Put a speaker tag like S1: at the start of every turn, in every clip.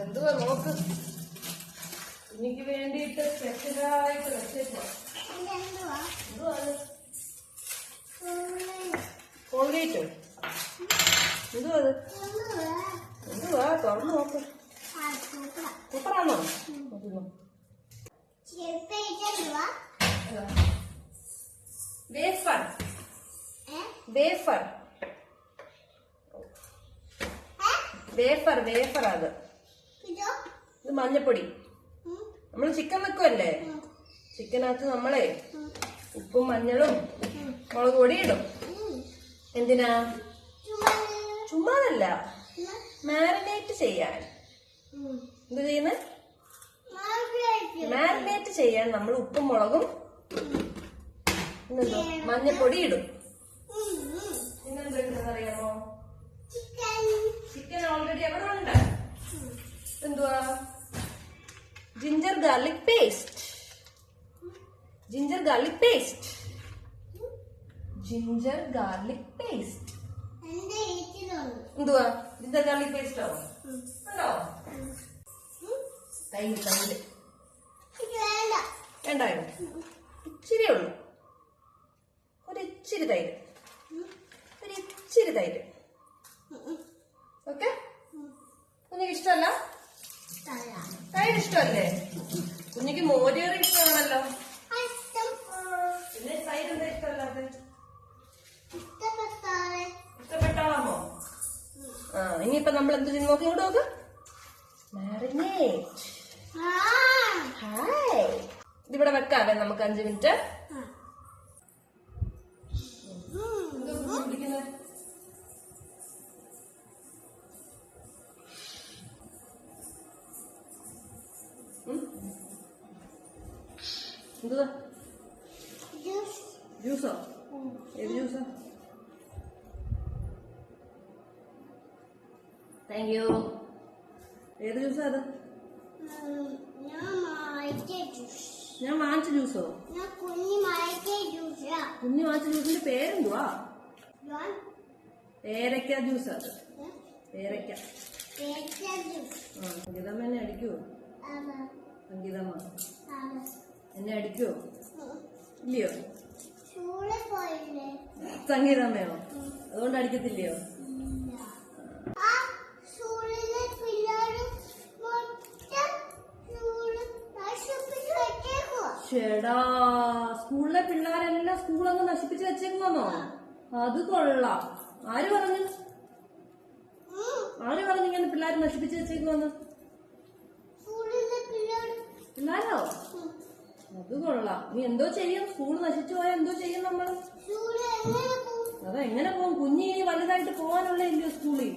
S1: എന്തുവാ നോക്ക്. എനിക്ക് വേണ്ടിയിട്ട് സ്പെഷ്യലായിട്ട് വെച്ചേക്കോ. എന്തുവാ കോൾഗേറ്റോ? എന്തുവാ അത്? എന്തുവാ തുറന്നു നോക്ക്. സൂപ്പറാണോ? വേഫർ വേഫർ വേഫർ വേഫർ അത്. ഇത് മഞ്ഞപ്പൊടി. നമ്മൾ ചിക്കൻ വെക്കുമല്ലേ, ചിക്കനകത്ത് നമ്മളെ ഉപ്പും മഞ്ഞളും മുളക് പൊടി ഇടും. എന്തിനാ? ചുമ്മാതല്ല, മാരിനേറ്റ് ചെയ്യാൻ. എന്ത് ചെയ്യുന്ന? മാരിനേറ്റ് ചെയ്യാൻ നമ്മൾ ഉപ്പും മുളകും മഞ്ഞപ്പൊടി ഇടും. പിന്നെന്താ അറിയാമോ? ചിക്കൻ ഓൾറെഡി എവിടെ ഉണ്ട്. എന്തുവാ? Ginger garlic paste. Ginger garlic paste. Ginger garlic paste. എന്തുവാ ജിഞ്ചർ ഗാർലിക് പേസ്റ്റോ? ഉണ്ടോ? തൈര് തൈര് വേണ്ടായോ? ഇച്ചിരി ഉള്ളു, ഒരിച്ചിരി തൈര്, ഒരിച്ചിരി തൈര്. ഓക്കെ? കുഞ്ഞിക്ക് ഇഷ്ടമല്ല? തൈര് ഇഷ്ടമല്ലേ? കുഞ്ഞിക്ക് മോരേറി ഇഷ്ടമാണല്ലോ. പിന്നെ തൈര് എന്താ ഇഷ്ടമല്ലാതെ? ഇഷ്ടപ്പെട്ടാമോ? ഇനിയിപ്പൊ നമ്മൾ എന്ത് ചെയ്ത് നോക്കി ഇങ്ങോട്ട് നോക്ക്. മാരിനേറ്റ്. ഹായ്, ഇതിവിടെ വെക്കാവേ നമുക്ക് 5 മിനിറ്റ്. എന്തുവാ? ജ്യൂസോ? ഏത് ജ്യൂസാ? Thank you. ഏത് ജ്യൂസാ അത്? ഞാൻ വാങ്ങിച്ച ജ്യൂസോ? കുഞ്ഞു വാങ്ങിച്ച ജ്യൂസിന്റെ പേരെന്തുവാ? പേരക്ക ജ്യൂസാ അത്. പേരക്ക. സംഗീതമ്മ എന്നെ അടിക്കുവോ? സംഗീതമ്മ എന്നെ അടിക്കുവോ? ഇല്ലയോ? സംഗീതമ്മയോ? അതുകൊണ്ട് അടിക്കത്തില്ലയോ? ചേടാ, സ്കൂളിലെ പിള്ളേരെല്ലാം സ്കൂളൊന്ന് നശിപ്പിച്ച് വെച്ചേക്കുവാന്നോ? അത് കൊള്ളാം. ആര് പറഞ്ഞു? ആര് പറഞ്ഞു ഇങ്ങനെ പിള്ളേർ നശിപ്പിച്ച് വെച്ചേക്കുവാന്ന്? പിള്ളേരോ? അത് കൊള്ളാം. നീ എന്തോ ചെയ്യും? സ്കൂൾ നശിച്ചു പോയാൽ എന്തോ ചെയ്യും നമ്മൾ? അതെങ്ങനെ പോകും? കുഞ്ഞിനി വലുതായിട്ട് പോകാനുള്ള ഇല്ലയോ സ്കൂളിൽ?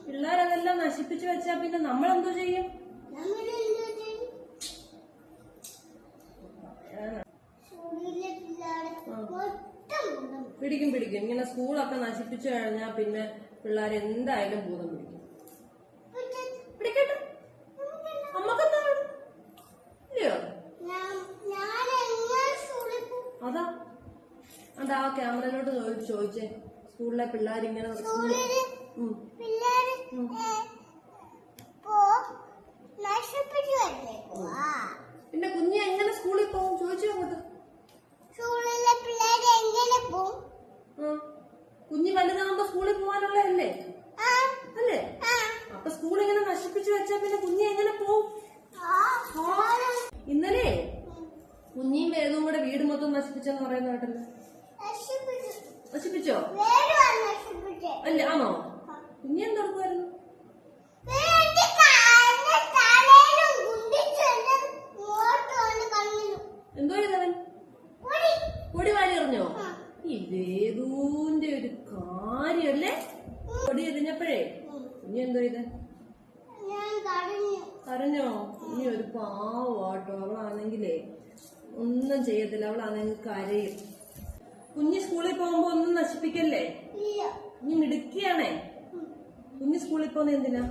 S1: പിള്ളേരതെല്ലാം നശിപ്പിച്ചു വെച്ചാ പിന്നെ നമ്മളെന്തോ ചെയ്യും? പിടിക്കും പിടിക്കും. ഇങ്ങനെ സ്കൂളൊക്കെ നശിപ്പിച്ചു കഴിഞ്ഞാൽ പിന്നെ പിള്ളേർ എന്തായാലും ഭൂതം പിടിക്കും. പിടിക്കട്ടെ, അമ്മക്കെന്താണ് ഇല്ലയോ? അതാ അണ്ടാ ആ ക്യാമറയിലോട്ട് ചോദിച്ചേ. സ്കൂളിലെ പിള്ളേരിങ്ങനെ പിന്നെ കുഞ്ഞ് എങ്ങനെ സ്കൂളിൽ പോകും ചോദിച്ചു അങ്ങോട്ട്. കുഞ്ഞ് വലുതാകുമ്പോ സ്കൂളിൽ പോകാനുള്ളതല്ലേ? അല്ലേ? അപ്പൊ സ്കൂൾ ഇങ്ങനെ നശിപ്പിച്ചു വെച്ചാ പിന്നെ കുഞ്ഞ് എങ്ങനെ പോവും? ഇന്നലെ കുഞ്ഞിയും വേദവും കൂടെ വീട് മൊത്തം നശിപ്പിച്ചെന്ന് പറയുന്ന കേട്ടല്ലോ. നശിപ്പിച്ചോ? അല്ല, ആണോ? കുഞ്ഞെന്തെടുക്കുമായിരുന്നു? എന്തോ ചെയ്തവൻ? പൊടി വാരി എറിഞ്ഞോ? ഈ വേദൂന്റെ ഒരു കാര്യല്ലേ. പൊടി എറിഞ്ഞപ്പോഴേ കുഞ്ഞി എന്തോ ചെയ്തേ? കരഞ്ഞോ? കുഞ്ഞി ഒരു പാവാട്ടോ. അവളാണെങ്കിലേ ഒന്നും ചെയ്യത്തില്ല. അവളാണെങ്കിൽ കരയും. കുഞ്ഞി സ്കൂളിൽ പോകുമ്പോ ഒന്നും നശിപ്പിക്കല്ലേ. കുഞ്ഞി മിടുക്കിയാണേ. കുഞ്ഞി സ്കൂളിൽ പോകുന്ന എന്തിനാ?